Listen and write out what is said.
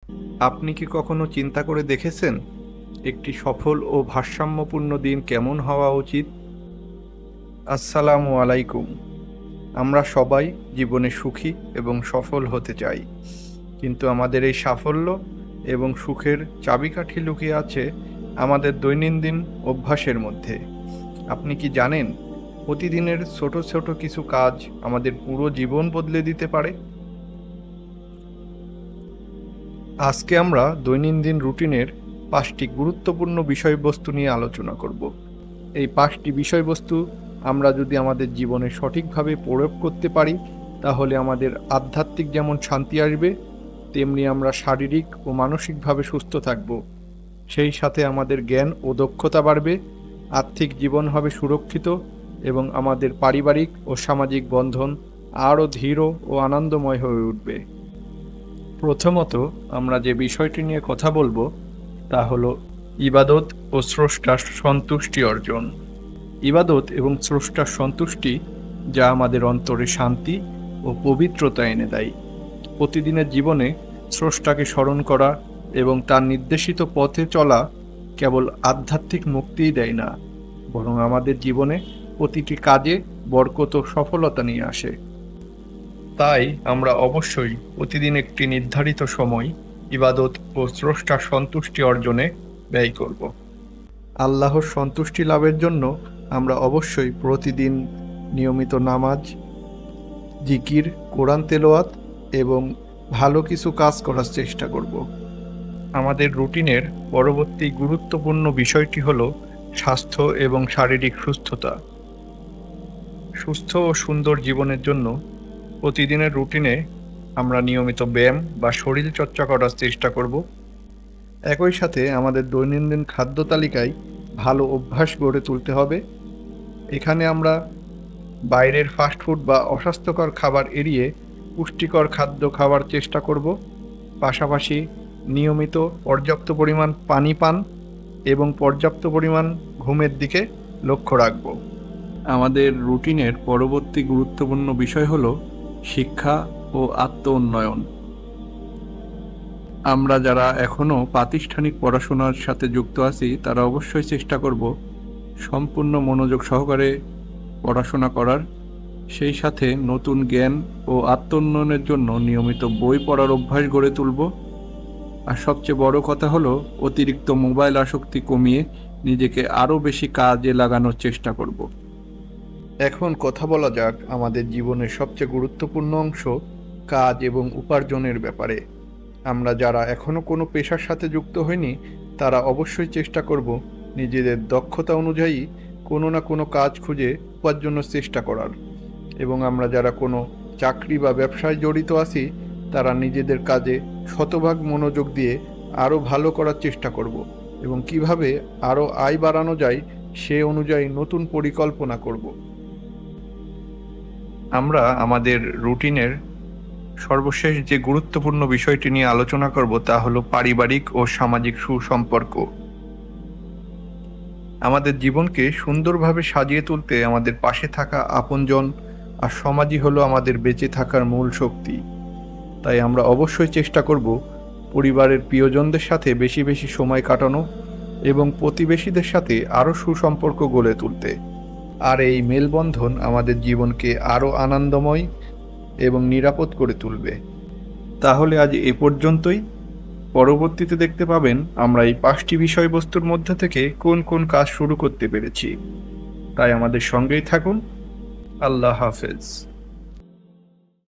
আপনি কি কখনো চিন্তা করে দেখেছেন একটি সফল ও ভারসাম্যপূর্ণ দিন কেমন হওয়া উচিত? আসসালামু আলাইকুম। আমরা সবাই জীবনে সুখী এবং সফল হতে চাই, কিন্তু আমাদের এই সাফল্য এবং সুখের চাবিকাঠি লুকিয়ে আছে আমাদের দৈনন্দিন অভ্যাসের মধ্যে। আপনি কি জানেন, প্রতিদিনের ছোট ছোট কিছু কাজ আমাদের পুরো জীবন বদলে দিতে পারে? আজকে আমরা দৈনন্দিন রুটিনের 5টি গুরুত্বপূর্ণ বিষয়বস্তু নিয়ে আলোচনা করব। এই 5টি বিষয়বস্তু আমরা যদি আমাদের জীবনে সঠিকভাবে প্রয়োগ করতে পারি, তাহলে আমাদের আধ্যাত্মিক যেমন শান্তি আসবে, তেমনি আমরা শারীরিক ও মানসিকভাবে সুস্থ থাকব। সেই সাথে আমাদের জ্ঞান ও দক্ষতা বাড়বে, আর্থিক জীবন হবে সুরক্ষিত এবং আমাদের পারিবারিক ও সামাজিক বন্ধন আরও দৃঢ় ও আনন্দময় হয়ে উঠবে। প্রথমত, আমরা যে বিষয়টি নিয়ে কথা বলবো তা হলো ইবাদত ও স্রষ্টার সন্তুষ্টি অর্জন। ইবাদত এবং স্রষ্টার সন্তুষ্টি, যা আমাদের অন্তরে শান্তি ও পবিত্রতা এনে দেয়। প্রতিদিনের জীবনে স্রষ্টাকে স্মরণ করা এবং তার নির্দেশিত পথে চলা কেবল আধ্যাত্মিক মুক্তিই দেয় না, বরং আমাদের জীবনে প্রতিটি কাজে বরকত ও সফলতা নিয়ে আসে। তাই আমরা অবশ্যই প্রতিদিন একটি নির্ধারিত সময় ইবাদত ও স্রষ্টার সন্তুষ্টি অর্জনে ব্যয় করব। আল্লাহর সন্তুষ্টি লাভের জন্য আমরা অবশ্যই প্রতিদিন নিয়মিত নামাজ, জিকির, কোরআন তেলাওয়াত এবং ভালো কিছু কাজ করার চেষ্টা করব। আমাদের রুটিনের পরবর্তী গুরুত্বপূর্ণ বিষয়টি হলো স্বাস্থ্য এবং শারীরিক সুস্থতা। সুস্থ ও সুন্দর জীবনের জন্য প্রতিদিনের রুটিনে আমরা নিয়মিত ব্যায়াম বা শরীরচর্চা করার চেষ্টা করব। একই সাথে আমাদের দৈনন্দিন খাদ্য তালিকায় ভালো অভ্যাস গড়ে তুলতে হবে। এখানে আমরা বাইরের ফাস্টফুড বা অস্বাস্থ্যকর খাবার এড়িয়ে পুষ্টিকর খাদ্য খাওয়ার চেষ্টা করব। পাশাপাশি নিয়মিত পর্যাপ্ত পরিমাণ পানি পান এবং পর্যাপ্ত পরিমাণ ঘুমের দিকে লক্ষ্য রাখব। আমাদের রুটিনের পরবর্তী গুরুত্বপূর্ণ বিষয় হলো শিক্ষা ও আত্ম উন্নয়ন। আমরা যারা এখনও প্রাতিষ্ঠানিক পড়াশোনার সাথে যুক্ত আছি, তারা অবশ্যই চেষ্টা করব সম্পূর্ণ মনোযোগ সহকারে পড়াশোনা করার। সেই সাথে নতুন জ্ঞান ও আত্ম উন্নয়নের জন্য নিয়মিত বই পড়ার অভ্যাস গড়ে তুলব। আর সবচেয়ে বড় কথা হলো অতিরিক্ত মোবাইল আসক্তি কমিয়ে নিজেকে আরও বেশি কাজে লাগানোর চেষ্টা করব। এখন কথা বলা যাক আমাদের জীবনের সবচেয়ে গুরুত্বপূর্ণ অংশ, কাজ এবং উপার্জনের ব্যাপারে। আমরা যারা এখনও কোনো পেশার সাথে যুক্ত হইনি, তারা অবশ্যই চেষ্টা করব নিজেদের দক্ষতা অনুযায়ী কোনো না কোনো কাজ খুঁজে উপার্জনের চেষ্টা করার। এবং আমরা যারা কোনো চাকরি বা ব্যবসায় জড়িত আছি, তারা নিজেদের কাজে শতভাগ মনোযোগ দিয়ে আরও ভালো করার চেষ্টা করব এবং কিভাবে আরও আয় বাড়ানো যায় সে অনুযায়ী নতুন পরিকল্পনা করব। আমরা আমাদের রুটিনের সর্বশেষ যে গুরুত্বপূর্ণ বিষয়টি নিয়ে আলোচনা করব তা হলো পারিবারিক ও সামাজিক সুসম্পর্ক। আমাদের জীবনকে সুন্দরভাবে সাজিয়ে তুলতে আমাদের পাশে থাকা আপনজন আর সমাজই হলো আমাদের বেঁচে থাকার মূল শক্তি। তাই আমরা অবশ্যই চেষ্টা করব পরিবারের প্রিয়জনদের সাথে বেশি বেশি সময় কাটানো এবং প্রতিবেশীদের সাথে আরও সুসম্পর্ক গড়ে তুলতে। আর এই মেলবন্ধন আমাদের জীবনকে আরও আনন্দময় এবং নিরাপদ করে তুলবে। তাহলে আজ এ পর্যন্তই। পরবর্তীতে দেখতে পাবেন আমরা এই 5টি বিষয়বস্তুর মধ্যে থেকে কোন কোন কাজ শুরু করতে পেরেছি। তাই আমাদের সঙ্গেই থাকুন। আল্লাহ হাফেজ।